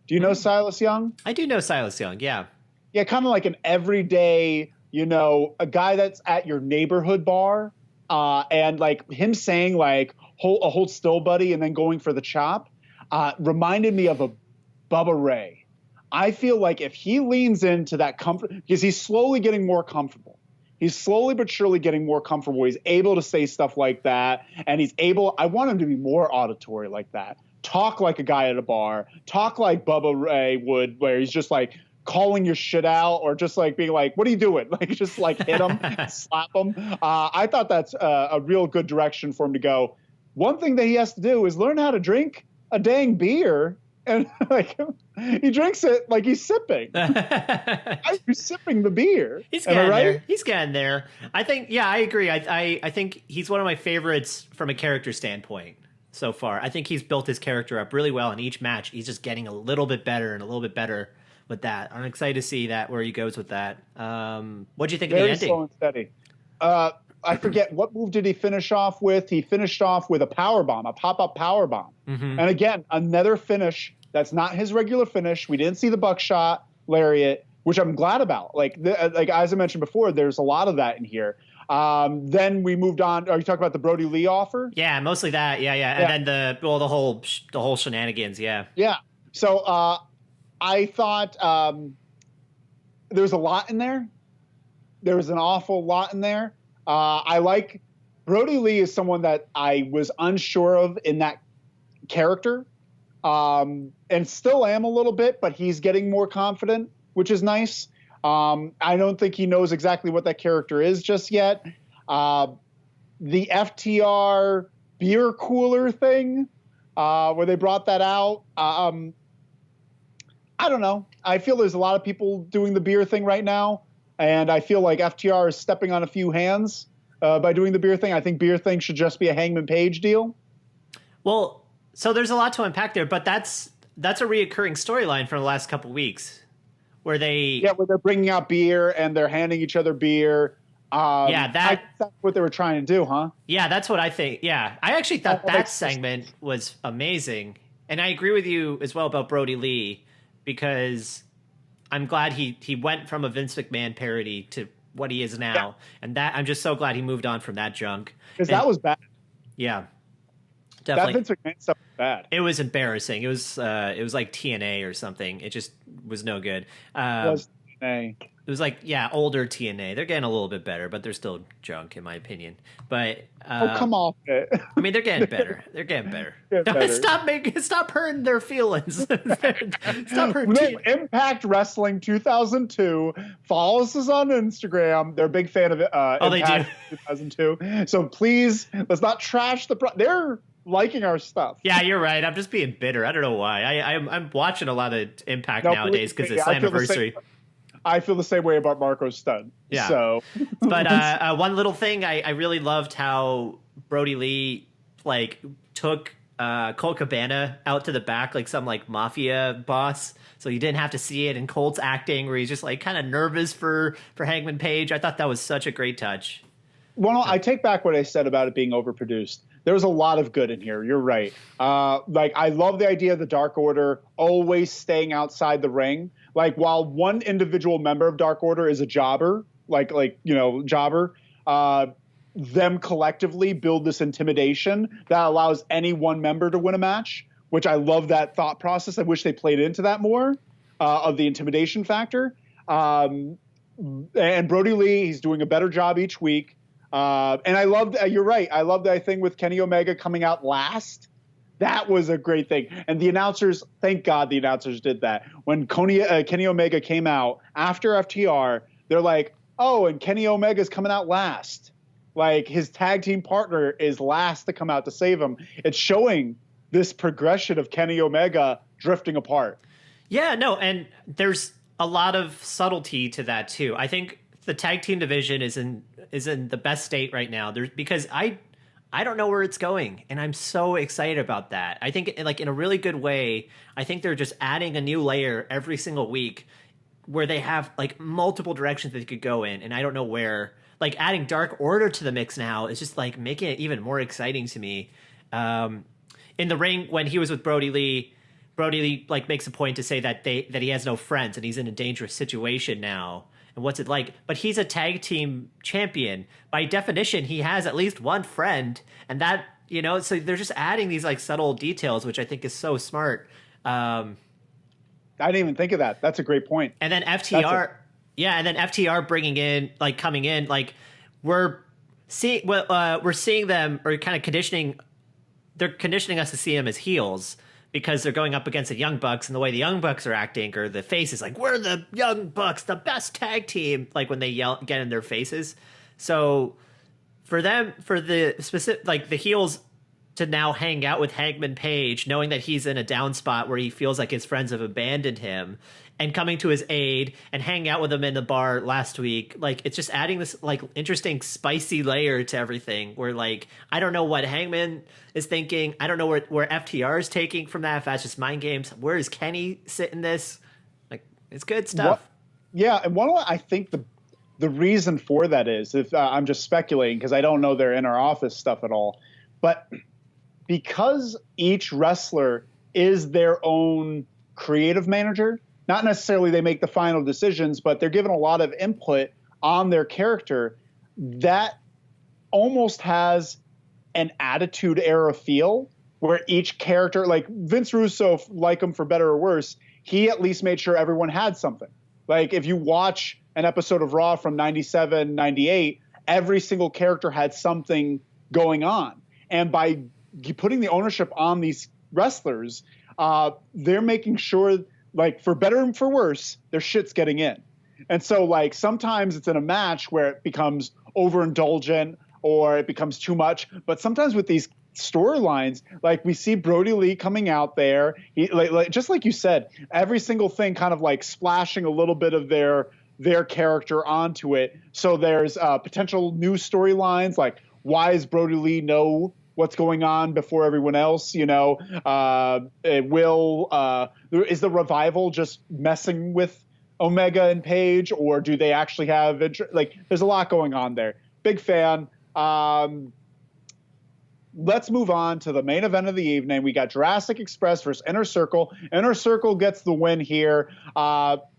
Do you know Silas Young? I do know Silas Young, yeah. Yeah, kind of like an everyday, a guy that's at your neighborhood bar. And like him saying like hold still, buddy, and then going for the chop, reminded me of a Bubba Ray. I feel like if he leans into that comfort, because he's slowly getting more comfortable. He's slowly but surely getting more comfortable. He's able to say stuff like that, and I want him to be more auditory like that. Talk like a guy at a bar. Talk like Bubba Ray would, where he's just like calling your shit out, or just like being like, what are you doing? Like, just like hit him, slap him. I thought that's a real good direction for him to go. One thing that he has to do is learn how to drink a dang beer, and like he drinks it like he's sipping. He's sipping the beer. He's getting there. He's getting there. I think, yeah, I agree. I think he's one of my favorites from a character standpoint so far. I think he's built his character up really well in each match. He's just getting a little bit better and a little bit better with that. I'm excited to see where he goes with that. What do you think of the ending? Slow and steady. I forget, what move did he finish off with? He finished off with a powerbomb, a pop-up powerbomb. Mm-hmm. And again, another finish that's not his regular finish. We didn't see the buckshot lariat, which I'm glad about. Like as I mentioned before, there's a lot of that in here. Then we moved on. Are you talking about the Brody Lee offer? Yeah, mostly that. Yeah. And then the whole shenanigans. Yeah. Yeah. So I thought there's a lot in there. There was an awful lot in there. I like Brody Lee is someone that I was unsure of in that character, and still am a little bit, but he's getting more confident, which is nice. I don't think he knows exactly what that character is just yet. The FTR beer cooler thing, where they brought that out, I don't know. I feel there's a lot of people doing the beer thing right now, and I feel like FTR is stepping on a few hands by doing the beer thing. I think beer thing should just be a Hangman Page deal. Well, so there's a lot to unpack there, but that's a reoccurring storyline from the last couple weeks, where they're bringing out beer and they're handing each other beer. That's what they were trying to do, huh? Yeah, that's what I think. Yeah, I actually thought that segment was amazing, and I agree with you as well about Brody Lee, because I'm glad he went from a Vince McMahon parody to what he is now, and that I'm just so glad he moved on from that junk. Because that was bad. Yeah, definitely. That Vince McMahon stuff was bad. It was embarrassing. It was like TNA or something. It just was no good. It was TNA. It was like, older TNA. They're getting a little bit better, but they're still junk in my opinion. But come off it. I mean, they're getting better. They're getting better. Stop hurting their feelings. Stop hurting. Impact Wrestling 2002. Follow us on Instagram. They're a big fan of it. Impact they do. 2002. So please, let's not trash they're liking our stuff. Yeah, you're right. I'm just being bitter. I don't know why. I'm watching a lot of Impact No, nowadays because it's anniversary. I feel the same way about Marco Stunt. Yeah. So, but one little thing, I really loved how Brody Lee like took Colt Cabana out to the back like some like mafia boss, so you didn't have to see it. And Colt's acting where he's just like kind of nervous for Hangman Page. I thought that was such a great touch. Well, I take back what I said about it being overproduced. There was a lot of good in here. You're right. Like, I love the idea of the Dark Order always staying outside the ring. Like, while one individual member of Dark Order is a jobber, jobber, them collectively build this intimidation that allows any one member to win a match, which I love that thought process. I wish they played into that more, of the intimidation factor. And Brody Lee, he's doing a better job each week. And I loved, you're right, I love that thing with Kenny Omega coming out last. That was a great thing. And the announcers, thank God the announcers did that. When Kenny Omega came out after FTR, they're like, oh, and Kenny Omega's coming out last. Like, his tag team partner is last to come out to save him. It's showing this progression of Kenny Omega drifting apart. Yeah, no, and there's a lot of subtlety to that too. I think the tag team division is in the best state right now. Because I don't know where it's going, and I'm so excited about that. I think like in a really good way. I think they're just adding a new layer every single week where they have like multiple directions they could go in, and I don't know where. Like adding Dark Order to the mix now is just like making it even more exciting to me. In the ring when he was with Brody Lee like makes a point to say that he has no friends and he's in a dangerous situation now. And what's it like? But he's a tag team champion. By definition, he has at least one friend. And that, so they're just adding these like subtle details, which I think is so smart. I didn't even think of that. That's a great point. And then FTR, coming in, like we're seeing them or kind of conditioning. They're conditioning us to see them as heels because they're going up against the Young Bucks, and the way the Young Bucks are acting, or the faces, like, we're the Young Bucks, the best tag team, like when they get in their faces. So for the specific, like the heels to now hang out with Hangman Page, knowing that he's in a down spot where he feels like his friends have abandoned him, and coming to his aid and hang out with him in the bar last week, like it's just adding this like interesting spicy layer to everything where like I don't know what Hangman is thinking. I don't know where FTR is taking from that, if that's just mind games. Where is Kenny sitting this? Like, it's good stuff. Yeah, and I think the reason for that is, if I'm just speculating because I don't know their inner office stuff at all, but because each wrestler is their own creative manager, not necessarily they make the final decisions, but they're given a lot of input on their character, that almost has an attitude era feel where each character, like Vince Russo, like him for better or worse, he at least made sure everyone had something. Like if you watch an episode of Raw from 97, 98, every single character had something going on. And by putting the ownership on these wrestlers, they're making sure, like, for better and for worse, their shit's getting in. And so, like, sometimes it's in a match where it becomes overindulgent or it becomes too much. But sometimes with these storylines, like we see Brody Lee coming out there, just like you said, every single thing kind of like splashing a little bit of their character onto it. So there's potential new storylines, like why does Brody Lee know what's going on before everyone else? Is the Revival just messing with Omega and Page, or do they actually have like there's a lot going on there. Big fan. Let's move on to the main event of the evening. We got Jurassic Express versus Inner Circle. Inner Circle gets the win here.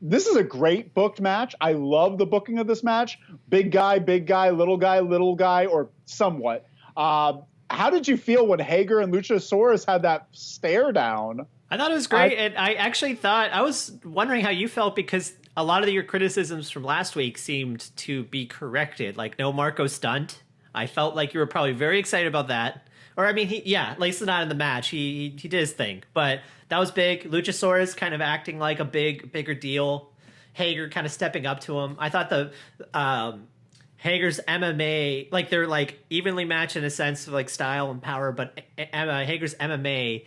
This is a great booked match. I love the booking of this match. Big guy, little guy, or somewhat. How did you feel when Hager and Luchasaurus had that stare down? I thought it was great, and I actually thought, I was wondering how you felt, because a lot of your criticisms from last week seemed to be corrected. Like, no Marco stunt. I felt like you were probably very excited about that. Or, I mean, at least not in the match. He did his thing. But that was big. Luchasaurus kind of acting like a bigger deal. Hager kind of stepping up to him. I thought Hager's MMA, like they're like evenly matched in a sense of like style and power, but Hager's MMA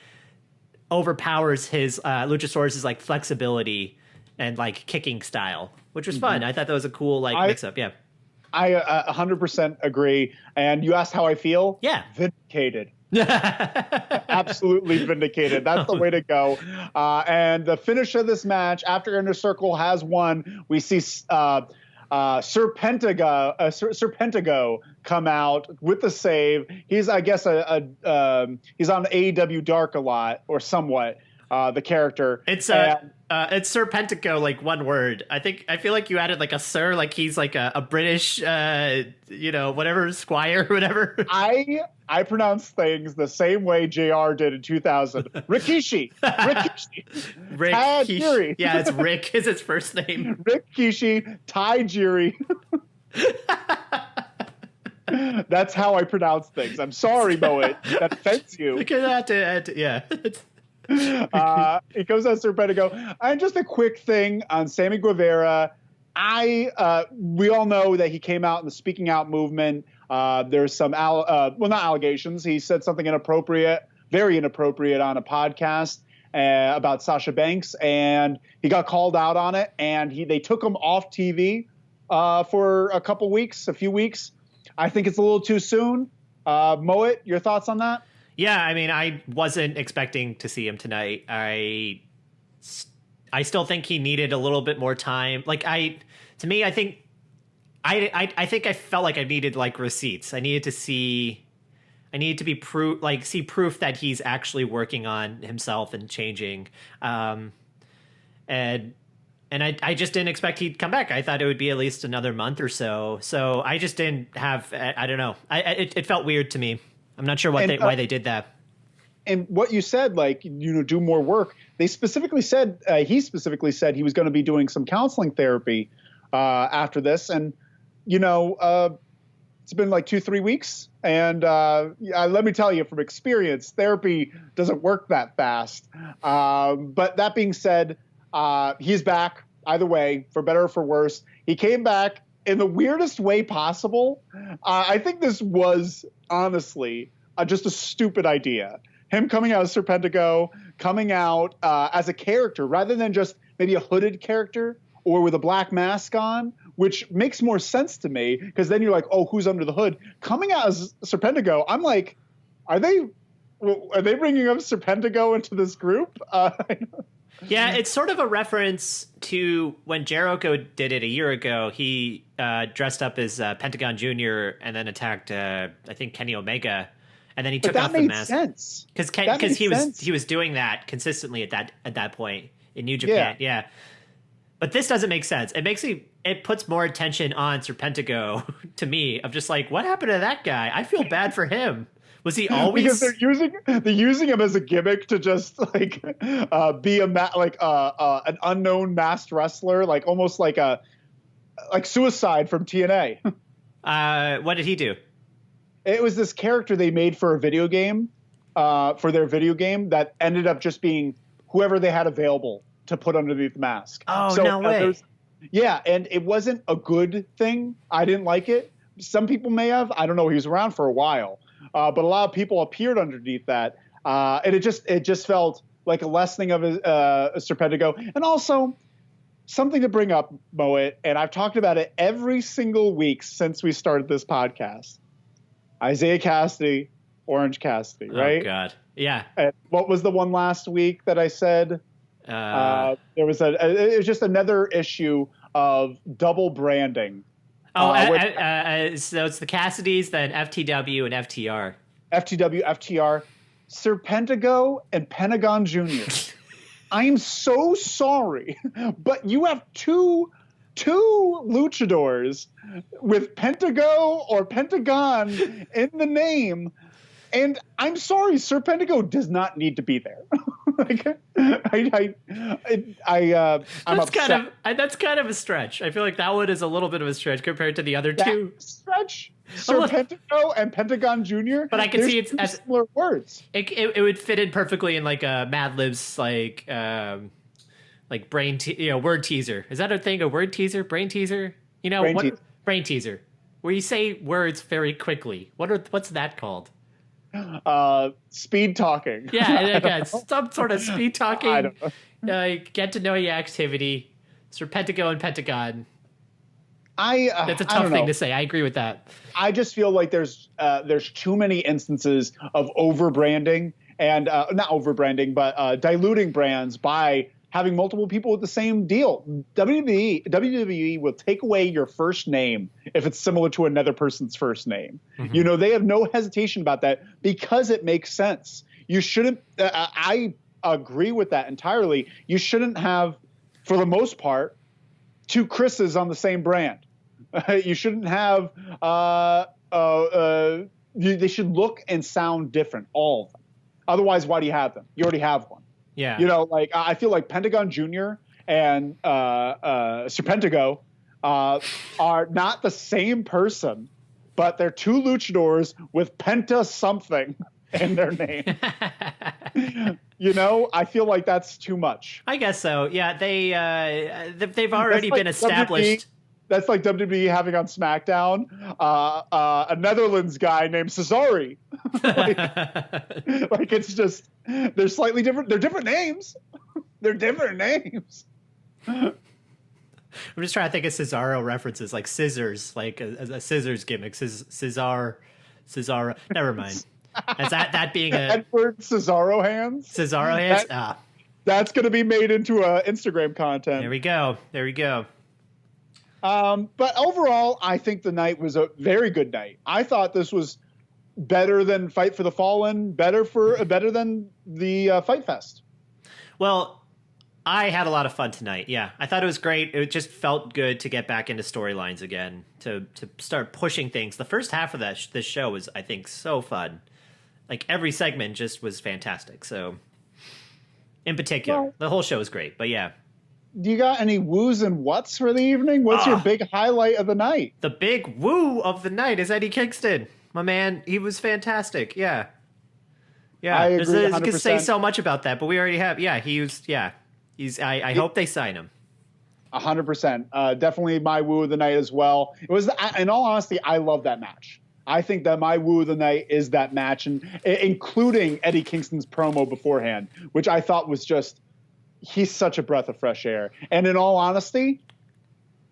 overpowers his Luchasaurus's like flexibility and like kicking style, which was fun. I thought that was a cool like mix up. Yeah. I 100% agree. And you asked how I feel? Yeah. Vindicated. Absolutely vindicated. That's the way to go. And the finish of this match, after Inner Circle has won, we see Serpentigo come out with the save. He's, I guess, he's on AEW Dark a lot, or somewhat. The character. It's Serpentico, like one word. I feel like you added like a sir, like he's like a British, whatever, squire or whatever. I pronounce things the same way JR did in 2000. Rikishi. Rikishi. Yeah, it's Rick is his first name. Rikishi, Tajiri. That's how I pronounce things. I'm sorry, Mohit. That offends you. Yeah. It goes on Serpentico. And just a quick thing on Sammy Guevara. We all know that he came out in the speaking out movement. There's some, not allegations. He said something inappropriate, very inappropriate on a podcast about Sasha Banks, and he got called out on it. And they took him off TV for a few weeks. I think it's a little too soon. Mohit, your thoughts on that? Yeah, I mean, I wasn't expecting to see him tonight. I still think he needed a little bit more time. Like I think I felt like I needed like receipts. I needed to see proof that he's actually working on himself and changing. And I just didn't expect he'd come back. I thought it would be at least another month or so. So I just didn't have. I don't know. It felt weird to me. I'm not sure why they did that. And what you said, like, do more work. He specifically said he was going to be doing some counseling therapy after this. And, it's been like 2-3 weeks. And let me tell you from experience, therapy doesn't work that fast. But that being said, he's back either way, for better or for worse. He came back in the weirdest way possible. I think this was honestly just a stupid idea. Him coming out as Serpentico, coming out as a character rather than just maybe a hooded character or with a black mask on, which makes more sense to me because then you're like, oh, who's under the hood? Coming out as Serpentico, I'm like, are they bringing up Serpentico into this group? Yeah, it's sort of a reference to when Jericho did it a year ago. He dressed up as Pentagon Jr. and then attacked, I think, Kenny Omega, and then he took off the mask. That made sense. Because he was doing that consistently at that point in New Japan. Yeah. But this doesn't make sense. It puts more attention on Serpentico to me of just like, what happened to that guy? I feel bad for him. Was he always? Because they're using him as a gimmick to just like be an unknown masked wrestler, like almost like Suicide from TNA. What did he do? It was this character they made for a video game, for their video game that ended up just being whoever they had available to put underneath the mask. Oh, so, no way. Yeah, and it wasn't a good thing. I didn't like it. Some people may have. I don't know. He was around for a while. But a lot of people appeared underneath that. And it just felt like a lessening of a Serpentico. And also something to bring up, Mohit, and I've talked about it every single week since we started this podcast. Isaiah Cassidy, Orange Cassidy, right? Oh, God. Yeah. And what was the one last week that I said? There was it was just another issue of double branding. So it's the Cassidys, then FTW and FTR. FTW, FTR, Serpentico, and Pentagon Jr. I'm so sorry, but you have two luchadors with Pentago or Pentagon in the name, and I'm sorry, Serpentico does not need to be there. That's kind of a stretch. I feel like that one is a little bit of a stretch compared to the other two. Stretch, Serpentico and Pentagon Jr. But I can see it's as similar words. It would fit in perfectly in like a Mad Libs like word teaser. Is that a thing? A word teaser, brain teaser? Brain teaser. where you say words very quickly. What's that called? Speed talking. Yeah, some sort of speed talking. I don't know. Get to know your activity. It's Pentagon and Pentagon. That's a I don't tough thing know. to say. I agree with that. I just feel like there's too many instances of over branding and not over branding, but diluting brands by having multiple people with the same deal. WWE will take away your first name if it's similar to another person's first name. Mm-hmm. You know, they have no hesitation about that because it makes sense. You shouldn't. I agree with that entirely. You shouldn't have, for the most part, two Chris's on the same brand. You shouldn't have. They should look and sound different, all of them. Otherwise, why do you have them? You already have one. Yeah. You know, like I feel like Pentagon Jr. and Serpentico are not the same person, but they're two luchadors with Penta something in their name. You know, I feel like that's too much. I guess so. Yeah, they've already been established. That's like WWE having on SmackDown a Netherlands guy named Cesare. like it's just they're slightly different. They're different names. They're different names. I'm just trying to think of Cesaro references, like scissors, like a scissors gimmick. Cesaro. Never mind. Is that being a Edward Cesaro hands? Cesaro hands? That's going to be made into Instagram content. There we go. But overall, I think the night was a very good night. I thought this was better than Fight for the Fallen, better than the Fight Fest. Well, I had a lot of fun tonight. Yeah, I thought it was great. It just felt good to get back into storylines again, to start pushing things. The first half of this show was, I think, so fun. Like every segment just was fantastic. So, in particular, the whole show was great. But yeah. Do you got any woos and whats for the evening? What's your big highlight of the night? The big woo of the night is Eddie Kingston. My man, he was fantastic. Yeah. I agree 100%. You could say so much about that, but we already have. Yeah, I hope they sign him. 100%. Definitely my woo of the night as well. It was, in all honesty, I love that match. I think that my woo of the night is that match, and including Eddie Kingston's promo beforehand, which I thought was just, he's such a breath of fresh air. And in all honesty,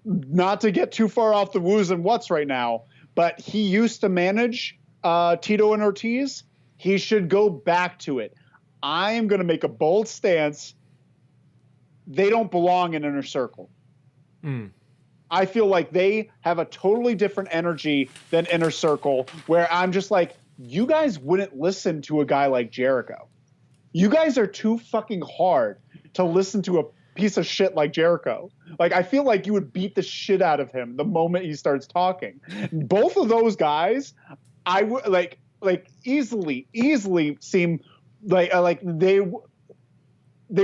not to get too far off the woos and whats right now, but he used to manage Tito and Ortiz. He should go back to it. I am going to make a bold stance. They don't belong in Inner Circle. I feel like they have a totally different energy than Inner Circle, where I'm just like, you guys wouldn't listen to a guy like Jericho. You guys are too fucking hard to listen to a piece of shit like Jericho. Like, I feel like you would beat the shit out of him the moment he starts talking. Both of those guys, I would like easily seem like they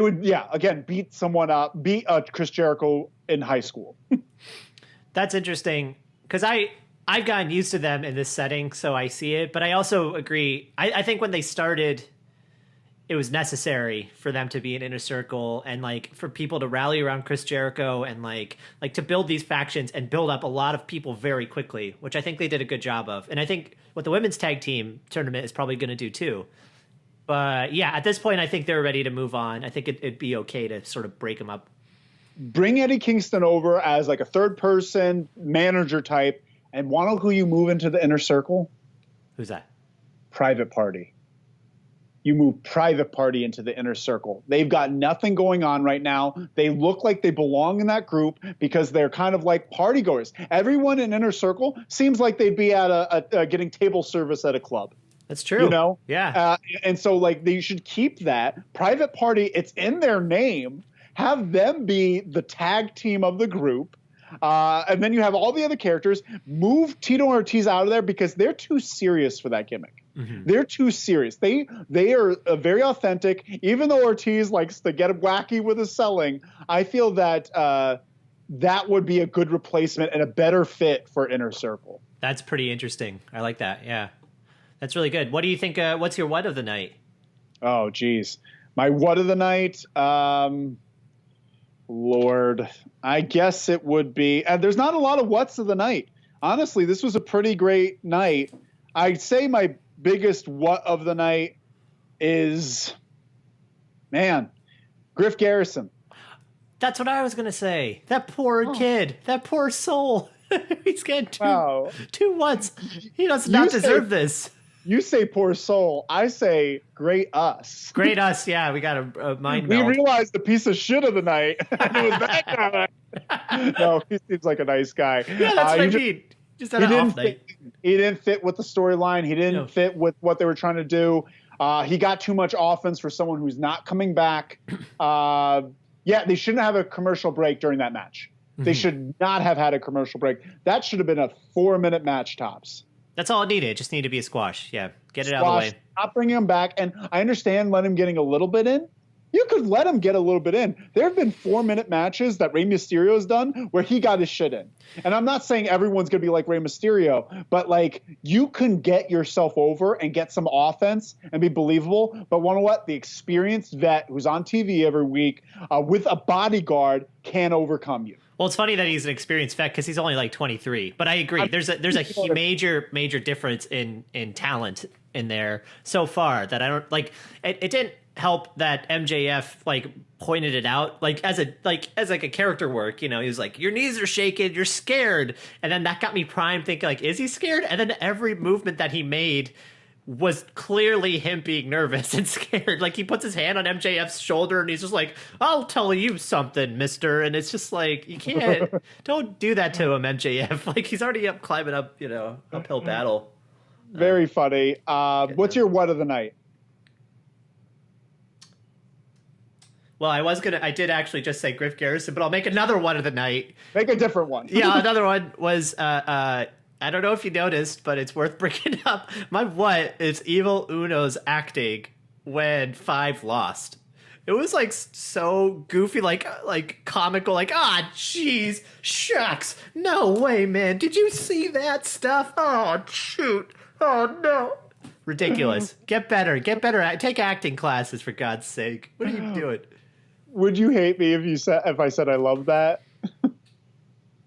would, again, beat someone up, beat Chris Jericho in high school. That's interesting because I've gotten used to them in this setting, so I see it. But I also agree. I think when they started, it was necessary for them to be an Inner Circle and like for people to rally around Chris Jericho and like to build these factions and build up a lot of people very quickly, which I think they did a good job of. And I think what the women's tag team tournament is probably going to do too. But yeah, at this point, I think they're ready to move on. I think it'd be okay to sort of break them up. Bring Eddie Kingston over as like a third person manager type, and want to know who you move into the Inner Circle? Who's that? Private Party. You move Private Party into the Inner Circle. They've got nothing going on right now. They look like they belong in that group because they're kind of like partygoers. Everyone in Inner Circle seems like they'd be at a getting table service at a club. That's true. You know? Yeah. And so like they should keep that. Private Party, it's in their name. Have them be the tag team of the group. And then you have all the other characters. Move Tito and Ortiz out of there because they're too serious for that gimmick. Mm-hmm. They're too serious. They are very authentic. Even though Ortiz likes to get wacky with his selling, I feel that that would be a good replacement and a better fit for Inner Circle. That's pretty interesting. I like that. Yeah. That's really good. What do you think? What's your what of the night? Oh, geez. My what of the night? Lord, I guess it would be. And there's not a lot of what's of the night. honestly, this was a pretty great night. I'd say my biggest what of the night is, man, Griff Garrison. That's what I was going to say. That poor kid. That poor soul. He's getting two once. He does not deserve this. You say poor soul. I say great us. Great us, yeah. We got a mind We meld. realized the piece of shit of the night. And it was that guy. No, he seems like a nice guy. Yeah, that's what I mean. Just had an off night. He didn't fit with the storyline. He didn't fit with what they were trying to do. He got too much offense for someone who's not coming back. Yeah, they shouldn't have a commercial break during that match. They should not have had a commercial break. That should have been a 4-minute match tops. That's all it needed. It just needed to be a squash. Yeah, get it out of the way. Stop bringing him back. And I understand let him getting a little bit in. You could let him get a little bit in. There have been 4-minute matches that Rey Mysterio has done where he got his shit in. And I'm not saying everyone's going to be like Rey Mysterio, but like you can get yourself over and get some offense and be believable. But you know what? The experienced vet who's on TV every week with a bodyguard can overcome you. Well, it's funny that he's an experienced vet because he's only like 23. But I agree. There's a major difference in talent in there so far that I don't like. It didn't help that MJF like pointed it out like as a character work. You know, he was like, your knees are shaking, you're scared, and then that got me primed thinking like, is he scared? And then every movement that he made was clearly him being nervous and scared. Like he puts his hand on MJF's shoulder and he's just like, I'll tell you something, mister. And it's just like, you can't, don't do that to him, MJF. Like he's already up climbing up, uphill battle. Very funny. What's your what of the night? Well, I did actually just say Griff Garrison, but I'll make another one of the night. Make a different one. Yeah, another one was, I don't know if you noticed, but it's worth bringing up. My what is Evil Uno's acting when Five lost. It was like so goofy, like comical, like, jeez, shucks. No way, man. Did you see that stuff? Oh, shoot. Oh, no. Ridiculous. Get better. Take acting classes, for God's sake. What are you doing? Would you hate me if I said I love that?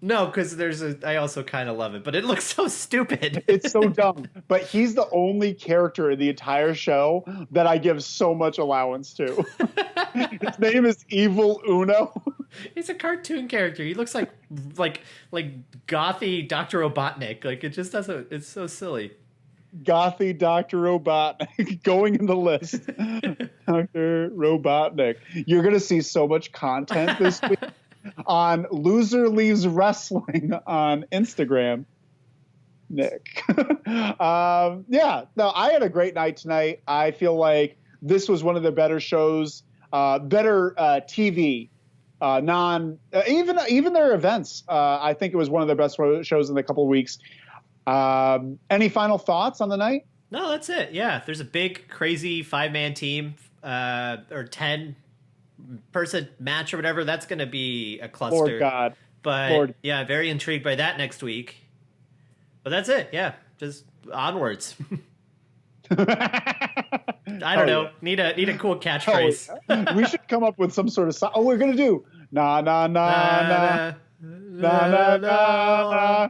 No, because I also kind of love it, but it looks so stupid. It's so dumb. But he's the only character in the entire show that I give so much allowance to. His name is Evil Uno. He's a cartoon character. He looks like gothy Dr. Robotnik. Like it just doesn't. It's so silly. Gothy Dr. Robotnik going in the list. Dr. Robotnik. You're gonna see so much content this week. On Loser Leaves Wrestling on Instagram, Nick. I had a great night tonight. I feel like this was one of the better shows, better TV. Even their events. I think it was one of their best shows in a couple of weeks. Any final thoughts on the night? No, that's it. Yeah, there's a big, crazy 5-man team or 10-person match or whatever. That's going to be a cluster. Lord God. But yeah, very intrigued by that next week. But that's it. Yeah, just onwards. I don't know. Yeah. Need a cool catchphrase. Yeah. We should come up with some sort of song. Oh, we're gonna do na na na na na na na.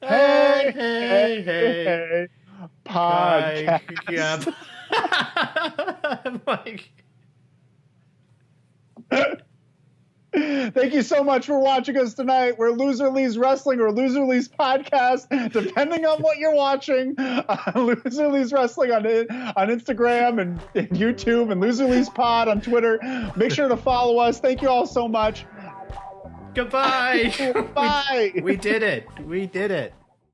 Hey hey hey. Podcast. Mike. Thank you so much for watching us tonight. We're Loser Leaves Wrestling or Loser Leaves Podcast, depending on what you're watching. Loser Leaves Wrestling on Instagram and YouTube, and Loser Leaves Pod on Twitter. Make sure to follow us. Thank you all so much. Goodbye. Bye. We did it. We did it.